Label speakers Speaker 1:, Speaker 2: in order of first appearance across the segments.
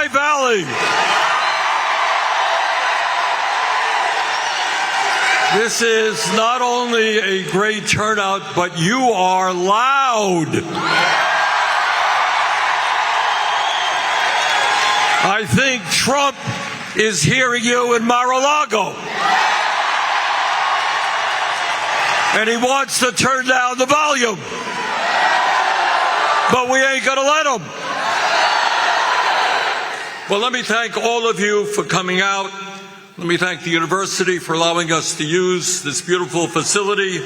Speaker 1: Lehigh Valley. This is not only a great turnout, but you are loud. I think Trump is hearing you in Mar-a-Lago. And he wants to turn down the volume. But we ain't going to let him. Well, let me thank all of you for coming out. Let me thank the university for allowing us to use this beautiful facility.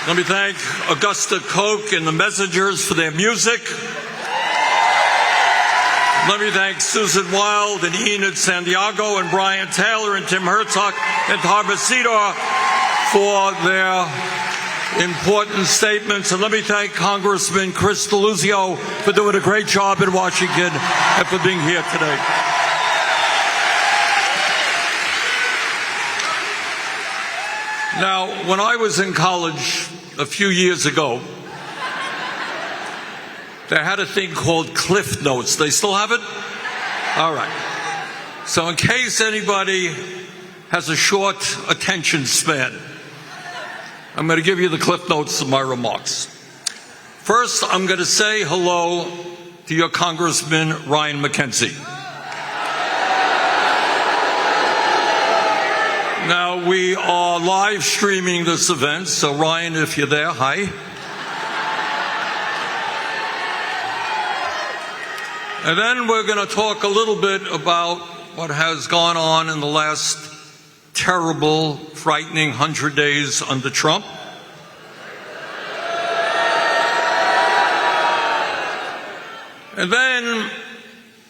Speaker 1: Let me thank Augusta Koch and the Messengers for their music. Let me thank Susan Wild and Enid Santiago and Brian Taylor and Tim Herzog and Harbor Cedar for their important statements. And let me thank Congressman Chris Deluzio for doing a great job in Washington and for being here today. Now, when I was in college a few years ago, they had a thing called Cliff Notes. They still have it? All right. So in case anybody has a short attention span, I'm going to give you the Cliff Notes of my remarks. First, I'm going to say hello to your Congressman Ryan McKenzie. Now, we are live streaming this event, so Ryan, if you're there, hi. And then we're going to talk a little bit about what has gone on in the last terrible, frightening 100 days under Trump. And then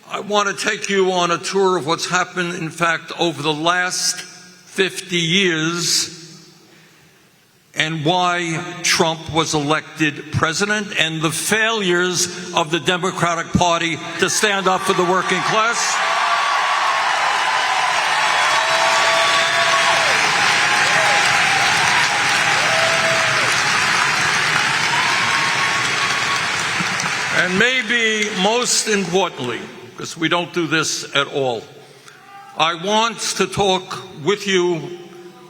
Speaker 1: I want to take you on a tour of what's happened, in fact, over the last 50 years and why Trump was elected president and the failures of the Democratic Party to stand up for the working class. And maybe most importantly, because we don't do this at all, I want to talk with you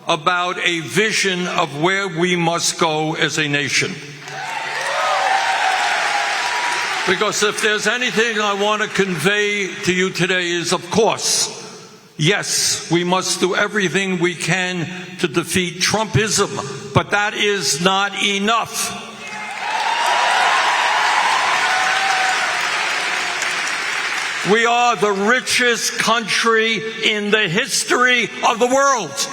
Speaker 1: about a vision of where we must go as a nation. Because if there's anything I want to convey to you today is, of course, yes, we must do everything we can to defeat Trumpism, but that is not enough. We are the richest country in the history of the world.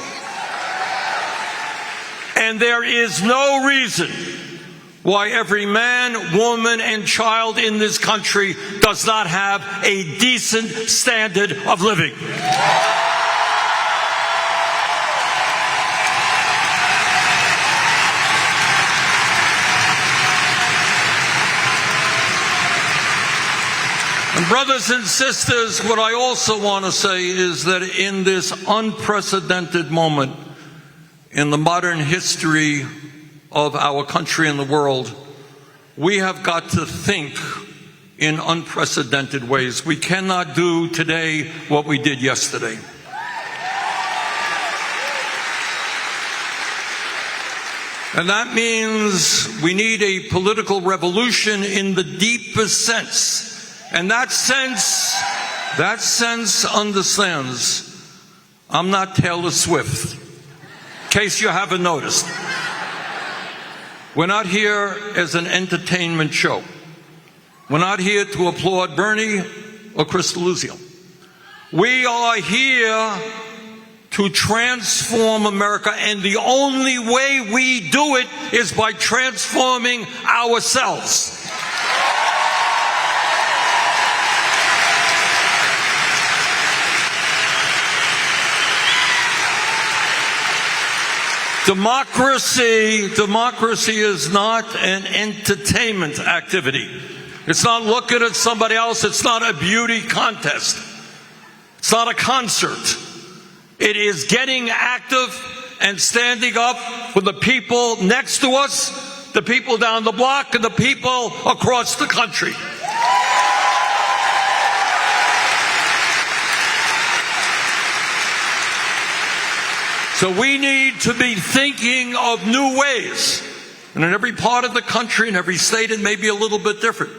Speaker 1: And there is no reason why every man, woman, and child in this country does not have a decent standard of living. And brothers and sisters, what I also want to say is that in this unprecedented moment in the modern history of our country and the world, we have got to think in unprecedented ways. We cannot do today what we did yesterday. And that means we need a political revolution in the deepest sense. And that sense understands I'm not Taylor Swift. In case you haven't noticed, we're not here as an entertainment show. We're not here to applaud Bernie or Chris Deluzio. We are here to transform America, and the only way we do it is by transforming ourselves. Democracy is not an entertainment activity. It's not looking at somebody else. It's not a beauty contest. It's not a concert. It is getting active and standing up for the people next to us, the people down the block, and the people across the country. So we need to be thinking of new ways. And in every part of the country, in every state, it may be a little bit different.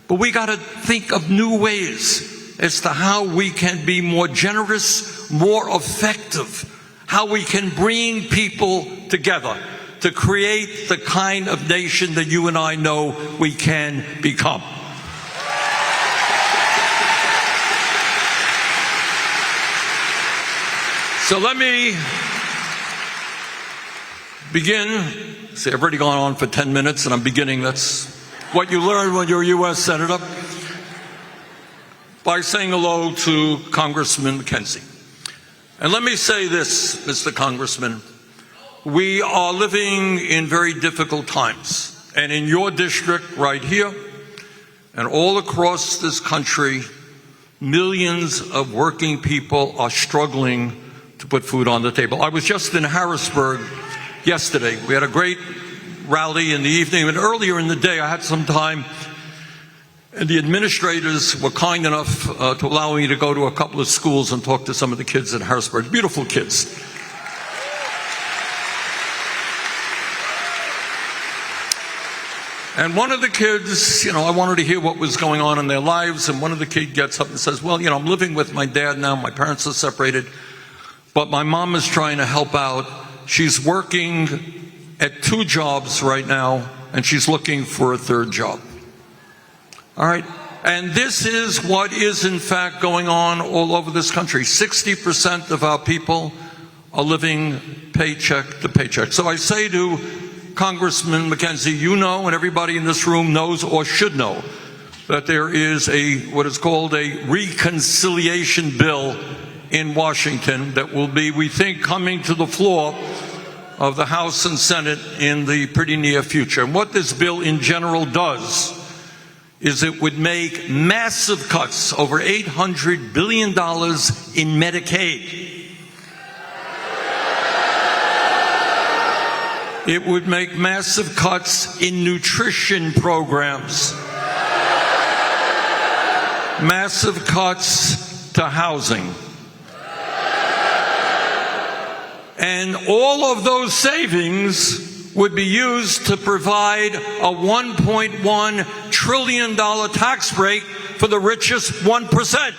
Speaker 1: But we got to think of new ways as to how we can be more generous, more effective, how we can bring people together to create the kind of nation that you and I know we can become. So let me begin. See, I've already gone on for 10 minutes and I'm beginning. That's what you learn when you're a U.S. Senator. By saying hello to Congressman McKenzie. And let me say this, Mr. Congressman. We are living in very difficult times. And in your district right here and all across this country, millions of working people are struggling to put food on the table. I was just in Harrisburg yesterday. We had a great rally in the evening, and earlier in the day I had some time, and the administrators were kind enough to allow me to go to a couple of schools and talk to some of the kids in Harrisburg. Beautiful kids. And one of the kids, I wanted to hear what was going on in their lives, and one of the kids gets up and says, well, I'm living with my dad now. My parents are separated. But my mom is trying to help out. She's working at 2 jobs right now, and she's looking for a 3rd job. All right? And this is what is, in fact, going on all over this country. 60% of our people are living paycheck to paycheck. So I say to Congressman McKenzie, you know, and everybody in this room knows or should know, that there is what is called a reconciliation bill in Washington that will be, we think, coming to the floor of the House and Senate in the pretty near future. And what this bill in general does is it would make massive cuts, over $800 billion in Medicaid. It would make massive cuts in nutrition programs, massive cuts to housing. And all of those savings would be used to provide a $1.1 trillion tax break for the richest 1%.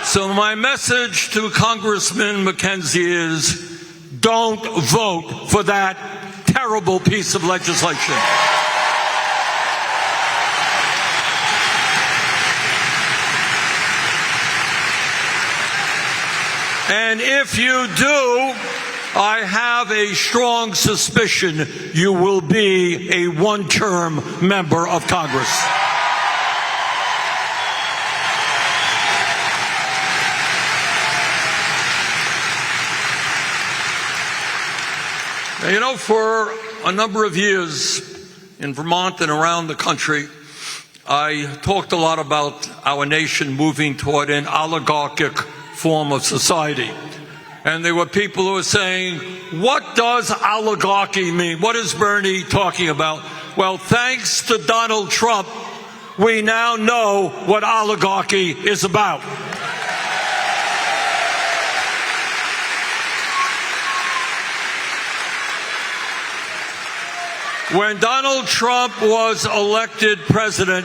Speaker 1: So my message to Congressman McKenzie is, don't vote for that terrible piece of legislation. And if you do, I have a strong suspicion you will be a 1-term member of Congress. Now, for a number of years in Vermont and around the country, I talked a lot about our nation moving toward an oligarchic form of society. And there were people who were saying, what does oligarchy mean? What is Bernie talking about? Well, thanks to Donald Trump, we now know what oligarchy is about. When Donald Trump was elected president,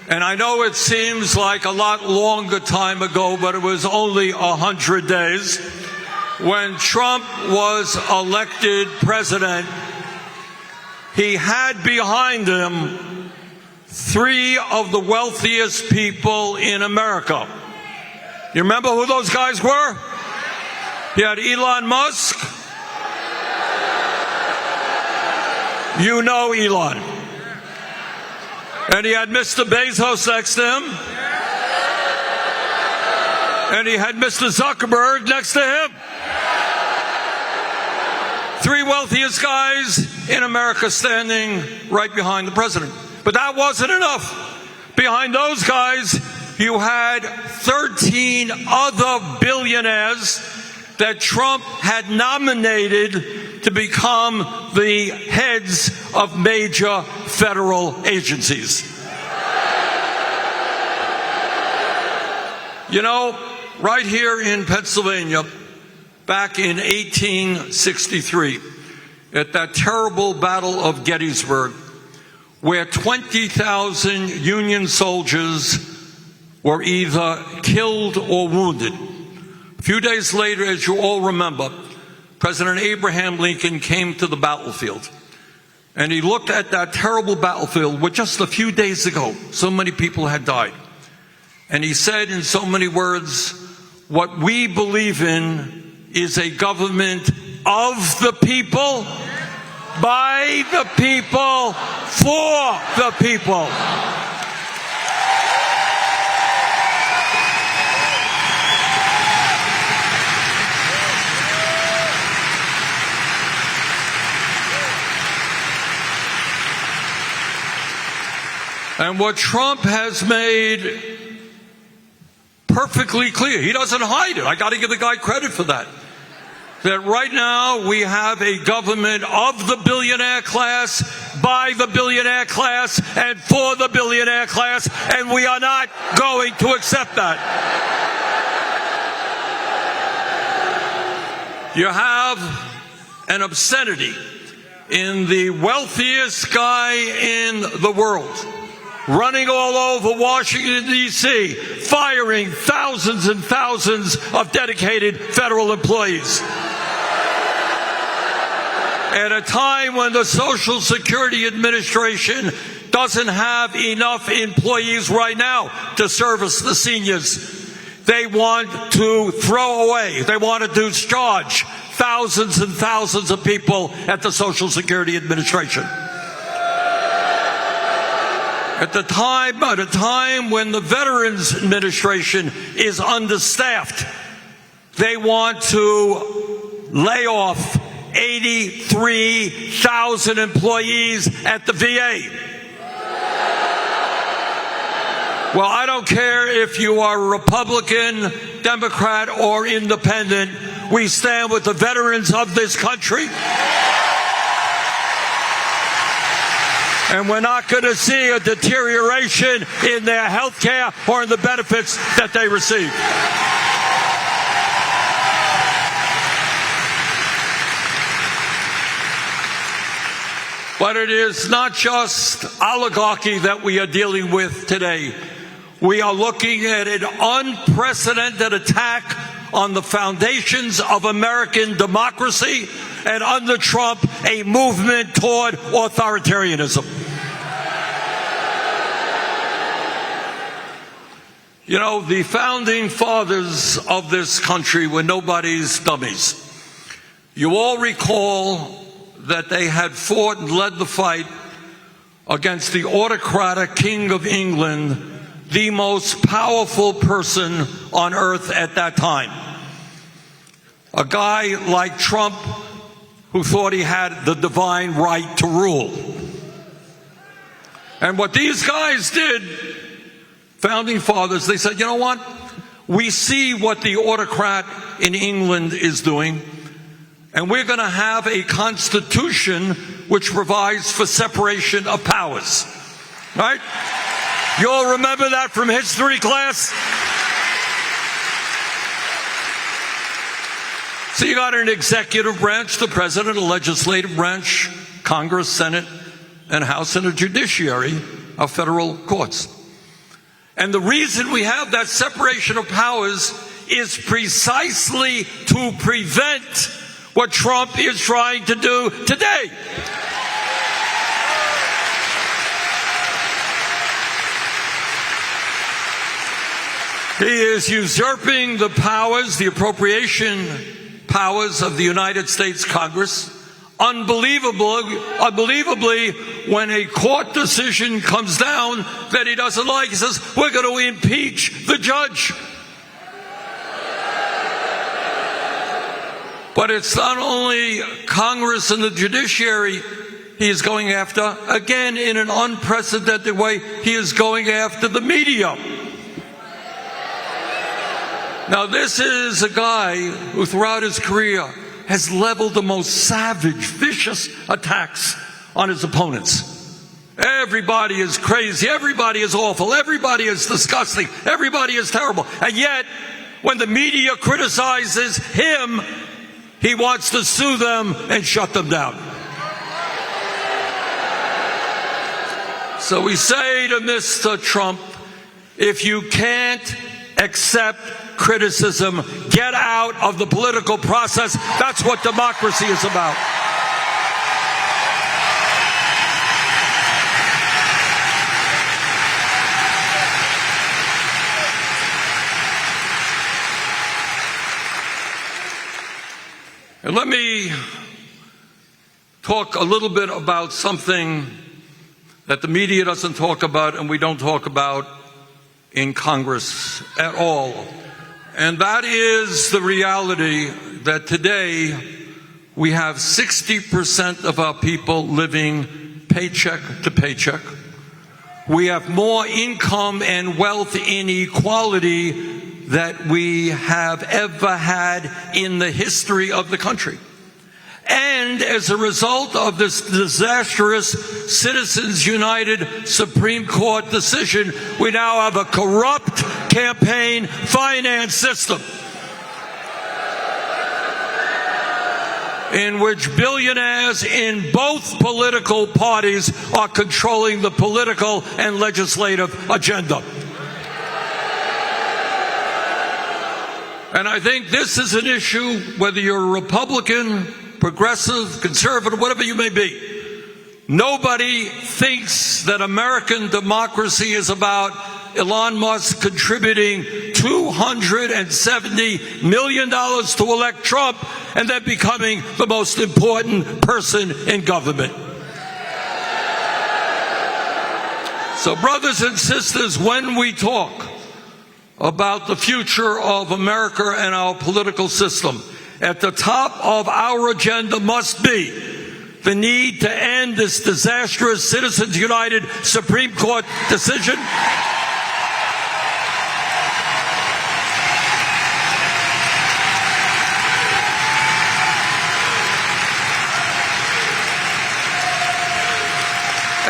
Speaker 1: and I know it seems like a lot longer time ago, but it was only 100 days. When Trump was elected president, he had behind him 3 of the wealthiest people in America. You remember who those guys were? He had Elon Musk. You know Elon. And he had Mr. Bezos next to him. And he had Mr. Zuckerberg next to him. 3 wealthiest guys in America standing right behind the president. But that wasn't enough. Behind those guys, you had 13 other billionaires that Trump had nominated to become the heads of major federal agencies. You know, right here in Pennsylvania, back in 1863, at that terrible Battle of Gettysburg, where 20,000 Union soldiers were either killed or wounded. A few days later, as you all remember, President Abraham Lincoln came to the battlefield. And he looked at that terrible battlefield where just a few days ago, so many people had died. And he said in so many words, what we believe in is a government of the people, by the people, for the people. And what Trump has made perfectly clear, he doesn't hide it. I got to give the guy credit for that. That right now we have a government of the billionaire class, by the billionaire class, and for the billionaire class, and we are not going to accept that. You have an obscenity in the wealthiest guy in the world, running all over Washington, D.C., firing thousands and thousands of dedicated federal employees. At a time when the Social Security Administration doesn't have enough employees right now to service the seniors, they want to throw away, they want to discharge thousands and thousands of people at the Social Security Administration. At a time when the Veterans Administration is understaffed, they want to lay off 83,000 employees at the VA. Well, I don't care if you are Republican, Democrat, or Independent. We stand with the veterans of this country. And we're not going to see a deterioration in their health care or in the benefits that they receive. But it is not just oligarchy that we are dealing with today. We are looking at an unprecedented attack on the foundations of American democracy, and under Trump, a movement toward authoritarianism. You know, the founding fathers of this country were nobody's dummies. You all recall that they had fought and led the fight against the autocratic King of England, the most powerful person on earth at that time. A guy like Trump who thought he had the divine right to rule. And what these guys did, founding fathers, they said, you know what? We see what the autocrat in England is doing, and we're going to have a constitution which provides for separation of powers. Right? You all remember that from history class? So you got an executive branch, the president, a legislative branch, Congress, Senate, and House, and a judiciary of federal courts. And the reason we have that separation of powers is precisely to prevent what Trump is trying to do today. He is usurping the powers, the appropriation powers of the United States Congress. Unbelievably, when a court decision comes down that he doesn't like, he says, we're going to impeach the judge. But it's not only Congress and the judiciary he is going after. Again, in an unprecedented way, he is going after the media. Now, this is a guy who throughout his career has leveled the most savage, vicious attacks on his opponents. Everybody is crazy. Everybody is awful. Everybody is disgusting. Everybody is terrible. And yet, when the media criticizes him, he wants to sue them and shut them down. So we say to Mr. Trump, if you can't accept criticism, get out of the political process. That's what democracy is about. And let me talk a little bit about something that the media doesn't talk about and we don't talk about in Congress at all. And that is the reality that today we have 60% of our people living paycheck to paycheck. We have more income and wealth inequality that we have ever had in the history of the country. And as a result of this disastrous Citizens United Supreme Court decision, we now have a corrupt campaign finance system in which billionaires in both political parties are controlling the political and legislative agenda. And I think this is an issue, whether you're a Republican, progressive, conservative, whatever you may be. Nobody thinks that American democracy is about Elon Musk contributing $270 million to elect Trump and then becoming the most important person in government. So, brothers and sisters, when we talk about the future of America and our political system, at the top of our agenda must be the need to end this disastrous Citizens United Supreme Court decision.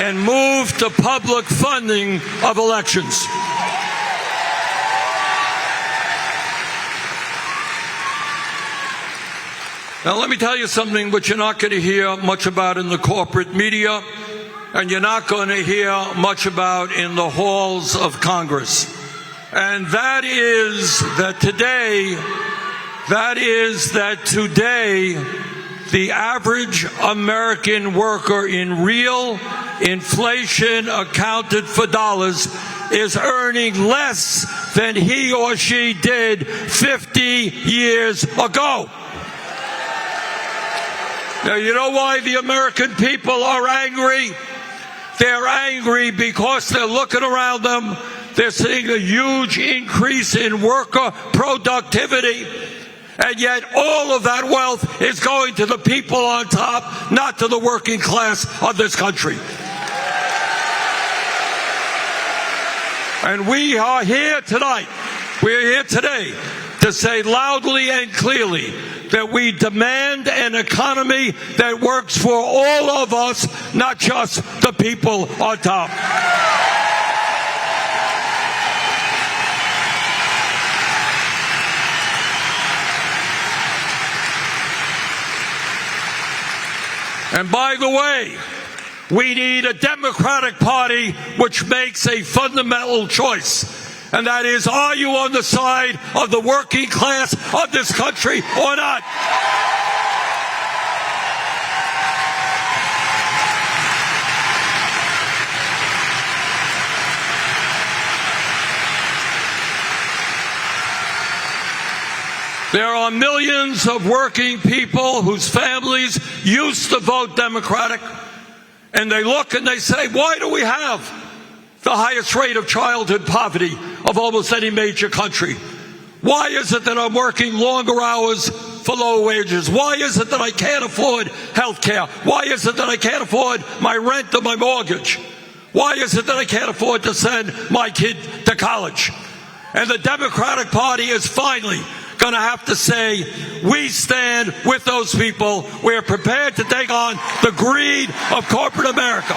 Speaker 1: And move to public funding of elections. Now, let me tell you something which you're not going to hear much about in the corporate media, and you're not going to hear much about in the halls of Congress. And that is that today, the average American worker in real inflation accounted for dollars is earning less than he or she did 50 years ago. Now, you know why the American people are angry? They're angry because they're looking around them. They're seeing a huge increase in worker productivity. And yet all of that wealth is going to the people on top, not to the working class of this country. And we are here tonight, we're here today to say loudly and clearly that we demand an economy that works for all of us, not just the people on top. And by the way, we need a Democratic Party which makes a fundamental choice. And that is, are you on the side of the working class of this country or not? There are millions of working people whose families used to vote Democratic, and they look and they say, why do we have the highest rate of childhood poverty of almost any major country? Why is it that I'm working longer hours for low wages? Why is it that I can't afford health care? Why is it that I can't afford my rent or my mortgage? Why is it that I can't afford to send my kid to college? And the Democratic Party is finally going to have to say, we stand with those people. We're prepared to take on the greed of corporate America.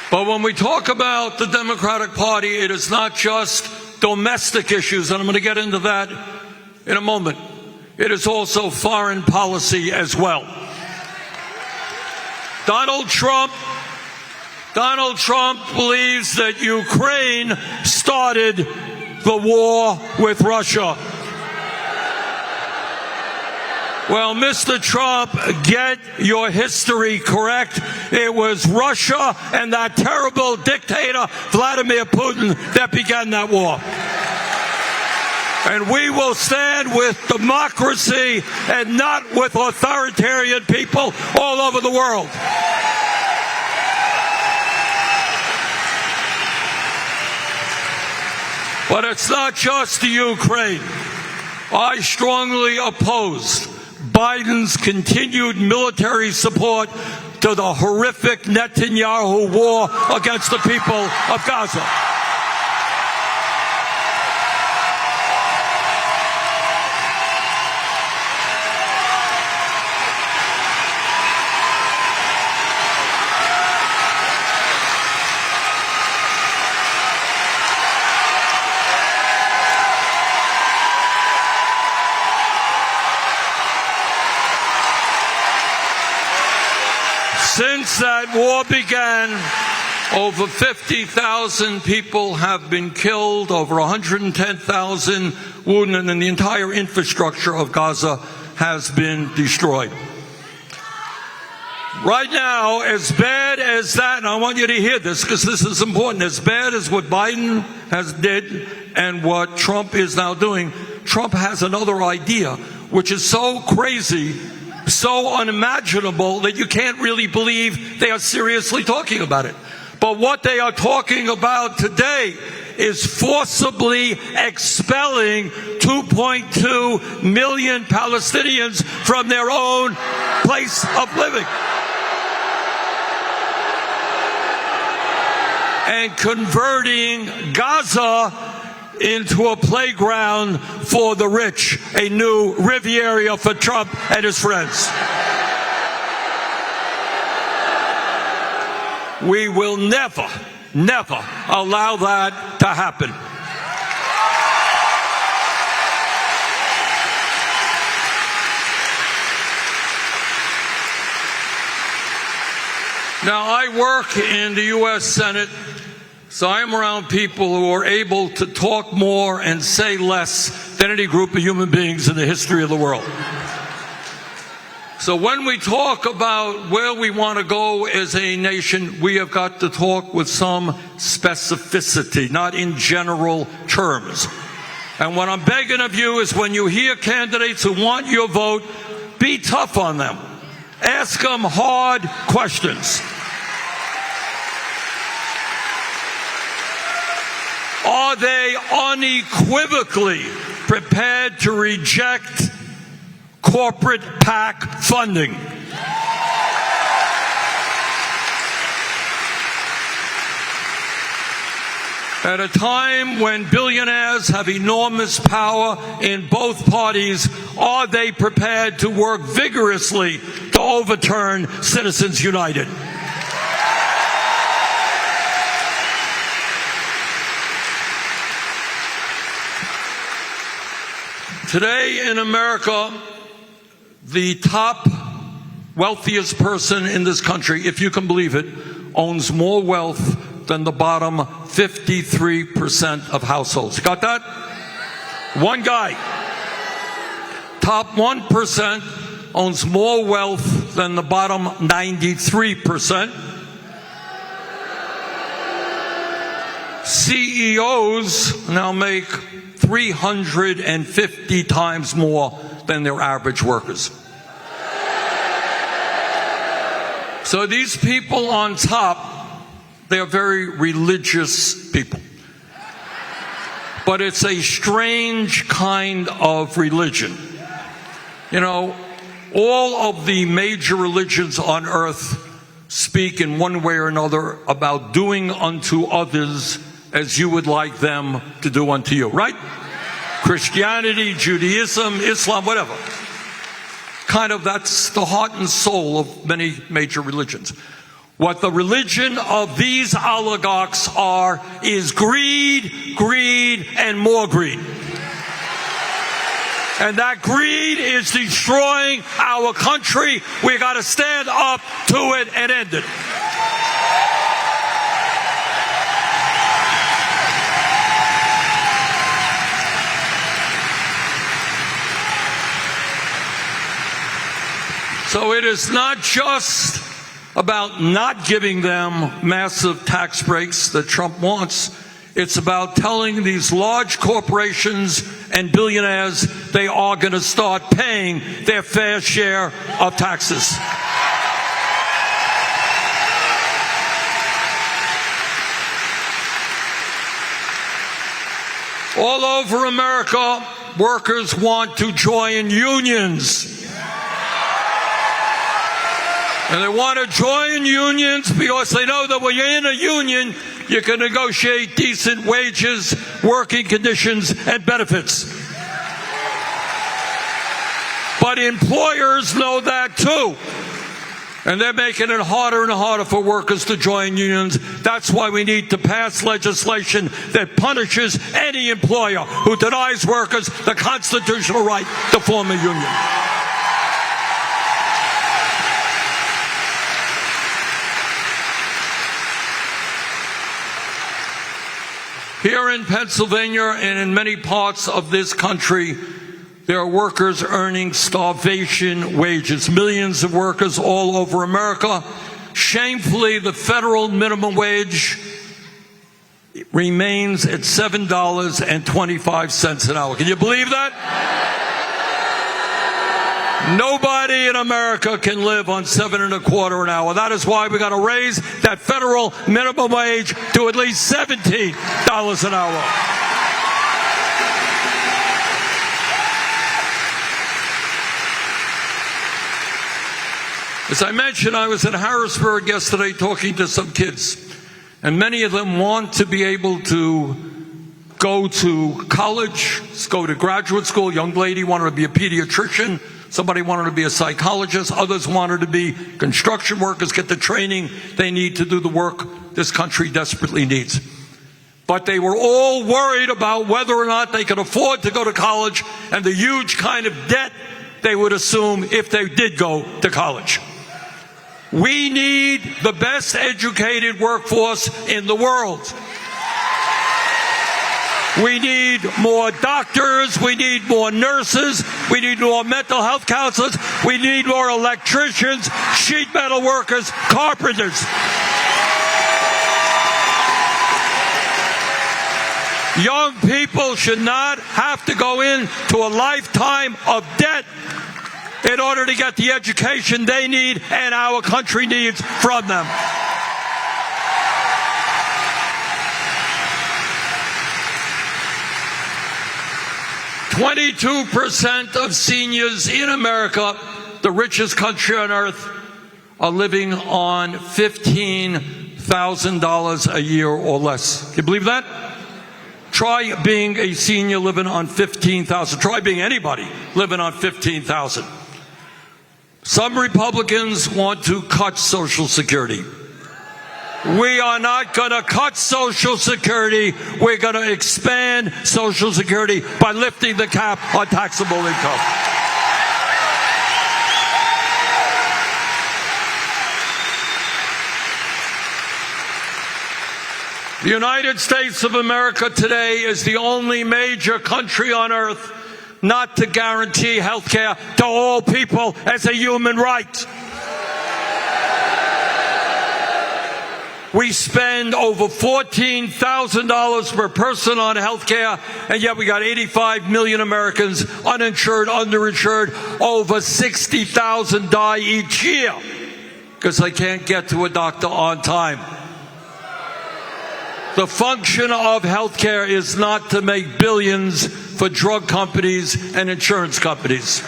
Speaker 1: But when we talk about the Democratic Party, it is not just domestic issues, and I'm going to get into that in a moment. It is also foreign policy as well. Donald Trump believes that Ukraine started the war with Russia. Well, Mr. Trump, get your history correct. It was Russia and that terrible dictator, Vladimir Putin, that began that war. And we will stand with democracy and not with authoritarian people all over the world. But it's not just the Ukraine. I strongly oppose Biden's continued military support to the horrific Netanyahu war against the people of Gaza. Since that war began, over 50,000 people have been killed, over 110,000 wounded, and the entire infrastructure of Gaza has been destroyed. Right now, as bad as that, and I want you to hear this because this is important, as bad as what Biden has did and what Trump is now doing, Trump has another idea, which is so crazy, so unimaginable that you can't really believe they are seriously talking about it. But what they are talking about today is forcibly expelling 2.2 million Palestinians from their own place of living and converting Gaza into a playground for the rich, a new Riviera for Trump and his friends. We will never, never allow that to happen. Now, I work in the U.S. Senate, so I'm around people who are able to talk more and say less than any group of human beings in the history of the world. So when we talk about where we want to go as a nation, we have got to talk with some specificity, not in general terms. And what I'm begging of you is when you hear candidates who want your vote, be tough on them. Ask them hard questions. Are they unequivocally prepared to reject corporate PAC funding? At a time when billionaires have enormous power in both parties, are they prepared to work vigorously to overturn Citizens United? Today in America, the top wealthiest person in this country, if you can believe it, owns more wealth than the bottom 53% of households. You got that? One guy. Top 1% owns more wealth than the bottom 93%. CEOs now make 350 times more than their average workers. So these people on top, they are very religious people. But it's a strange kind of religion. You know, all of the major religions on earth speak in one way or another about doing unto others as you would like them to do unto you, right? Christianity, Judaism, Islam, whatever. Kind of that's the heart and soul of many major religions. What the religion of these oligarchs is greed, greed, and more greed. And that greed is destroying our country. We got to stand up to it and end it. So it is not just about not giving them massive tax breaks that Trump wants. It's about telling these large corporations and billionaires they are going to start paying their fair share of taxes. All over America, workers want to join unions. And they want to join unions because they know that when you're in a union, you can negotiate decent wages, working conditions, and benefits. But employers know that too. And they're making it harder and harder for workers to join unions. That's why we need to pass legislation that punishes any employer who denies workers the constitutional right to form a union. Here in Pennsylvania and in many parts of this country, there are workers earning starvation wages. Millions of workers all over America. Shamefully, the federal minimum wage remains at $7.25 an hour. Can you believe that? Nobody in America can live on $7.25 an hour. That is why we got to raise that federal minimum wage to at least $17 an hour. As I mentioned, I was in Harrisburg yesterday talking to some kids, and many of them want to be able to go to college, go to graduate school. A young lady wanted to be a pediatrician. Somebody wanted to be a psychologist. Others wanted to be construction workers, get the training they need to do the work this country desperately needs. But they were all worried about whether or not they could afford to go to college and the huge kind of debt they would assume if they did go to college. We need the best educated workforce in the world. We need more doctors, we need more nurses, we need more mental health counselors, we need more electricians, sheet metal workers, carpenters. Young people should not have to go into a lifetime of debt in order to get the education they need and our country needs from them. 22% of seniors in America, the richest country on earth, are living on $15,000 a year or less. Can you believe that? Try being a senior living on $15,000. Try being anybody living on $15,000. Some Republicans want to cut Social Security. We are not going to cut Social Security. We're going to expand Social Security by lifting the cap on taxable income. The United States of America today is the only major country on earth not to guarantee health care to all people as a human right. We spend over $14,000 per person on health care, and yet we got 85 million Americans uninsured, underinsured. Over 60,000 die each year because they can't get to a doctor on time. The function of health care is not to make billions for drug companies and insurance companies.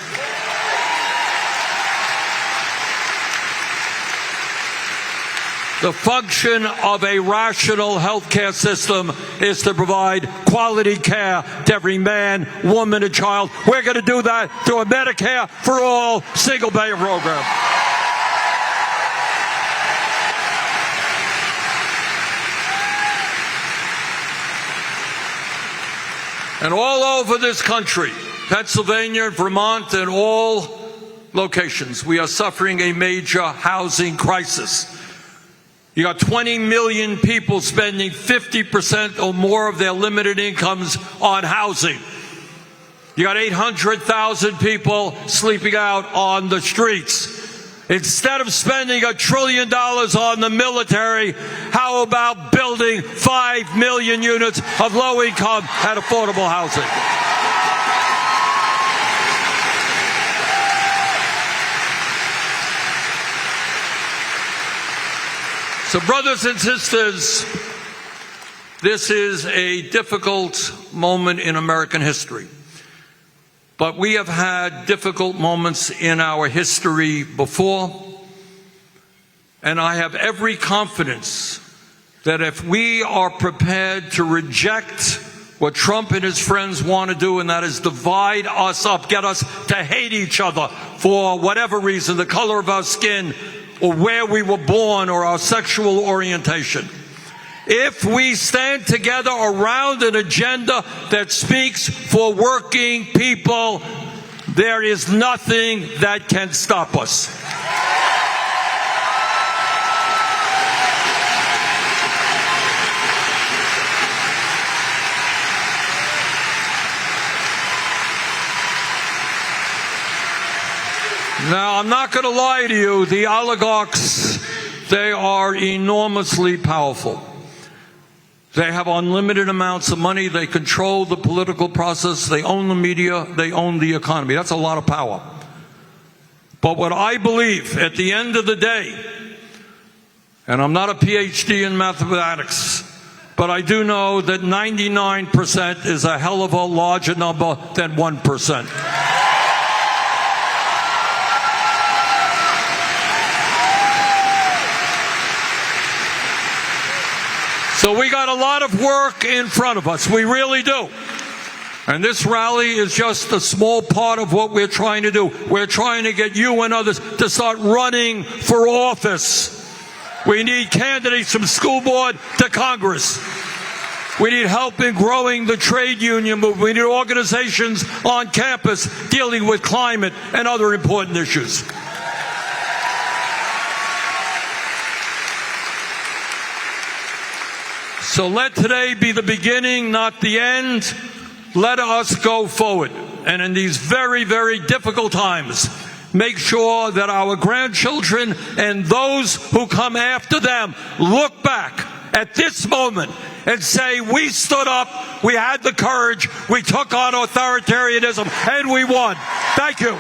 Speaker 1: The function of a rational health care system is to provide quality care to every man, woman, and child. We're going to do that through a Medicare for all single-payer program. And all over this country, Pennsylvania, Vermont, and all locations, we are suffering a major housing crisis. You got 20 million people spending 50% or more of their limited incomes on housing. You got 800,000 people sleeping out on the streets. Instead of spending $1 trillion on the military, how about building 5 million units of low-income and affordable housing? So, brothers and sisters, this is a difficult moment in American history. But we have had difficult moments in our history before, and I have every confidence that if we are prepared to reject what Trump and his friends want to do, and that is divide us up, get us to hate each other for whatever reason, the color of our skin, or where we were born, or our sexual orientation. If we stand together around an agenda that speaks for working people, there is nothing that can stop us. Now, I'm not going to lie to you, the oligarchs, they are enormously powerful. They have unlimited amounts of money. They control the political process. They own the media. They own the economy. That's a lot of power. But what I believe at the end of the day, and I'm not a PhD in mathematics, but I do know that 99% is a hell of a larger number than 1%. So we got a lot of work in front of us. We really do. And this rally is just a small part of what we're trying to do. We're trying to get you and others to start running for office. We need candidates from school board to Congress. We need help in growing the trade union movement. We need organizations on campus dealing with climate and other important issues. So let today be the beginning, not the end. Let us go forward. And in these very, very difficult times, make sure that our grandchildren and those who come after them look back at this moment and say, we stood up, we had the courage, we took on authoritarianism, and we won. Thank you.